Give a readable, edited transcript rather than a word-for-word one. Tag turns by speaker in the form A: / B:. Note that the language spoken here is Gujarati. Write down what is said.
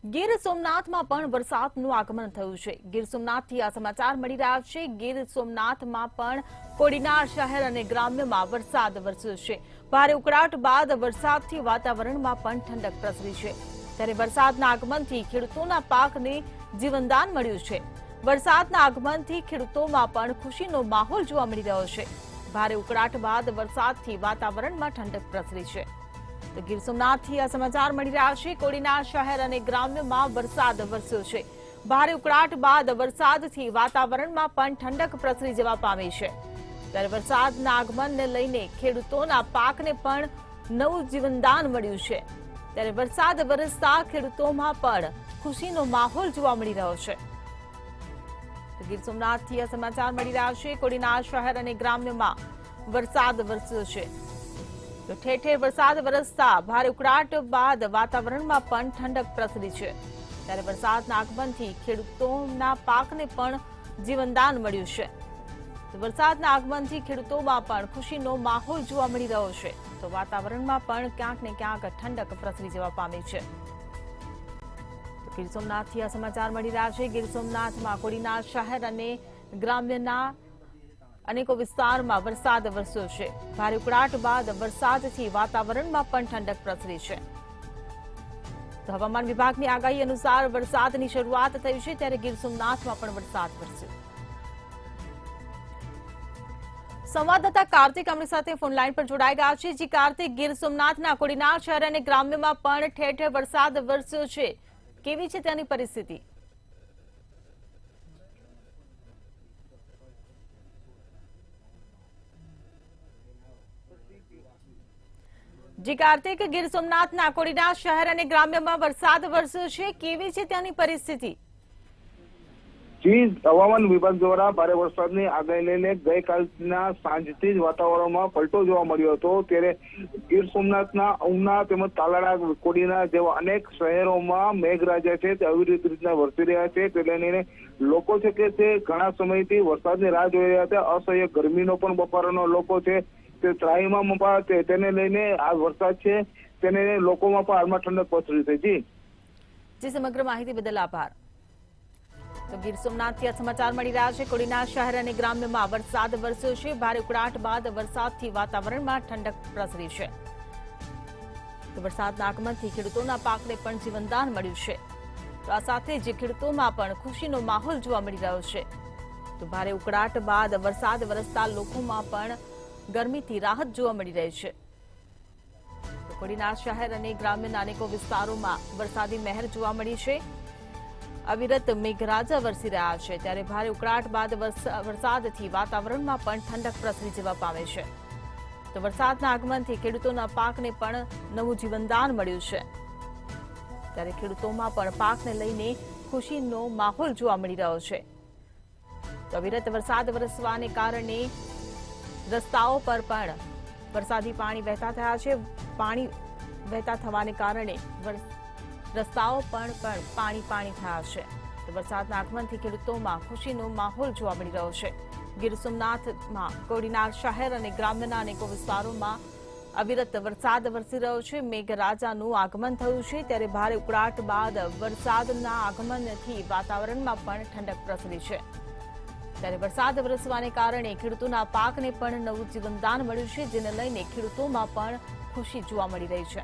A: ગીર સોમનાથમાં પણ વરસાદનું આગમન થયું છે। ગીર સોમનાથથી આ સમાચાર મળી રહ્યા છે। ગીર સોમનાથમાં પણ કોડીનાર શહેર અને ગ્રામ્યમાં વરસાદ વરસ્યો છે। ભારે ઉકળાટ બાદ વરસાદથી વાતાવરણમાં પણ ઠંડક પ્રસરી છે। ત્યારે વરસાદના આગમનથી ખેડૂતોના પાકને જીવનદાન મળ્યું છે। વરસાદના આગમનથી ખેડૂતોમાં પણ ખુશીનો માહોલ જોવા મળી રહ્યો છે। ભારે ઉકળાટ બાદ વરસાદથી વાતાવરણમાં ઠંડક પ્રસરી છે। તો ગીર સોમનાથથી આ સમાચાર મળી રહ્યા છે। કોડીનાર શહેર અને ગ્રામ્યમાં વરસાદ વરસ્યો છે। ભારે ઉકળાટ બાદ વરસાદથી વાતાવરણમાં પણ ઠંડક પ્રસરી જવા પામી છે। ત્યારે વરસાદના આગમનને લઈને ખેડૂતોના પાકને પણ નવું જીવનદાન મળ્યું છે। ત્યારે વરસાદ વરસતા ખેડૂતોમાં પણ ખુશીનો માહોલ જોવા મળી રહ્યો છે। તો ગીર સોમનાથથી આ સમાચાર મળી રહ્યા છે। કોડીનાર શહેર અને ગ્રામ્યમાં વરસાદ વરસ્યો છે। તો ઠેર ઠેર વરસાદ વરસતા ભારે ઉકળાટ બાદ વાતાવરણમાં પણ ઠંડક પ્રસરી છે। ત્યારે વરસાદના આગમનથી ખેડૂતોના પાકને પણ જીવનદાન મળ્યું છે। તો વરસાદના આગમનથી ખેડૂતોમાં પણ ખુશીનો માહોલ જોવા મળી રહ્યો છે। તો વાતાવરણમાં પણ ક્યાંક ને ક્યાંક ઠંડક પ્રસરી જવા પામી છે। ગીર સોમનાથથી આ સમાચાર મળી રહ્યા છે। ગીર સોમનાથમાં કોડીનાર શહેર અને ગ્રામ્યના અનેકો વિસ્તારમાં વરસાદ વરસ્યો છે। ભારે ઉકળાટ બાદ વરસાદથી વાતાવરણમાં પણ ઠંડક પ્રસરી છે। તો હવામાન વિભાગની આગાહી અનુસાર વરસાદની શરૂઆત થઈ છે। ત્યારે ગીર સોમનાથમાં પણ વરસાદ વરસ્યો। સંવાદદાતા કાર્તિક આપણી સાથે ફોન લાઈન પર જોડાઈ ગયા છે। જી કાર્તિક, ગીર સોમનાથના કોડીનાર શહેર અને ગ્રામ્યમાં પણ ઠેર ઠેર વરસાદ વરસ્યો છે। કેવી છે ત્યાંની પરિસ્થિતિ? જી કાર્તિક, ગીર સોમનાથના કોડીનાર શહેર અને ગ્રામ્યમાં વરસાદ વરસ્યો છે। કેવી છે ત્યાંની પરિસ્થિતિ?
B: જી, હવામાન વિભાગ દ્વારા ભારે વરસાદની આગાહી લઈને ગઈકાલના સાંજથી જ વાતાવરણમાં પલટો જોવા મળ્યો હતો। ત્યારે ગીર સોમનાથના ઉના તેમજ તાલાળા, કોડીનાર જેવા અનેક શહેરોમાં મેઘરાજા છે તે અવિરત રીતના વરસી રહ્યા છે। તેને લઈને લોકો છે કે તે ઘણા સમયથી વરસાદની રાહ જોઈ રહ્યા હતા। અસહ્ય ગરમીનો પણ બપોરનો લોકો છે તે ત્રાહીમામ તેને લઈને આ વરસાદ છે તેને લોકોમાં પણ હાલમાં ઠંડક પ્રસરી છે।
A: જી, સમગ્ર માહિતી બદલ આભાર। તો ગીર સોમનાથથી આ સમાચાર મળી રહ્યા છે। કોડીનાર શહેર અને ગ્રામ્યમાં વરસાદ વરસ્યો છે। ભારે ઉકળાટ બાદ વરસાદથી વાતાવરણમાં ઠંડક પ્રસરી છે। તો વરસાદના આગમનથી ખેડૂતોના પાકને પણ જીવનદાન મળ્યું છે। તો આ સાથે જ ખેડૂતોમાં પણ ખુશીનો માહોલ જોવા મળી રહ્યો છે। તો ભારે ઉકળાટ બાદ વરસાદ વરસતા લોકોમાં પણ ગરમીથી રાહત જોવા મળી રહી છે। કોડીનાર શહેર અને ગ્રામ્યના અનેકો વિસ્તારોમાં વરસાદી મહેર જોવા મળી છે। અવિરત મેઘરાજા વરસી રહ્યા છે। ત્યારે ભારે ઉકળાટ બાદ વરસાદથી વાતાવરણમાં પણ ઠંડક પ્રસરી જવા પામે છે। તો વરસાદના આગમનથી ખેડૂતોના પાકને પણ નવું જીવનદાન મળ્યું છે। ત્યારે ખેડૂતોમાં પણ પાકને લઈને ખુશીનો માહોલ જોવા મળી રહ્યો છે। તો અવિરત વરસાદ વરસવાને કારણે રસ્તાઓ પર પણ વરસાદી પાણી વહેતા થયા છે। પાણી વહેતા થવાને કારણે રસ્તાઓ પર પણ પાણી થયા છે। તો વરસાદના આગમનથી ખેડૂતોમાં ખુશીનો માહોલ જોવા મળી રહ્યો છે। ગીર સોમનાથમાં કોડીનાર શહેર અને ગ્રામ્યના અનેકો વિસ્તારોમાં અવિરત વરસાદ વરસી રહ્યો છે। મેઘરાજાનું આગમન થયું છે। ત્યારે ભારે ઉકળાટ બાદ વરસાદના આગમનથી વાતાવરણમાં પણ ઠંડક પ્રસરી છે। ત્યારે વરસાદ વરસવાને કારણે ખેડૂતોના પાકને પણ નવું જીવનદાન મળ્યું છે, જેને લઈને ખેડૂતોમાં પણ ખુશી જોવા મળી રહી છે।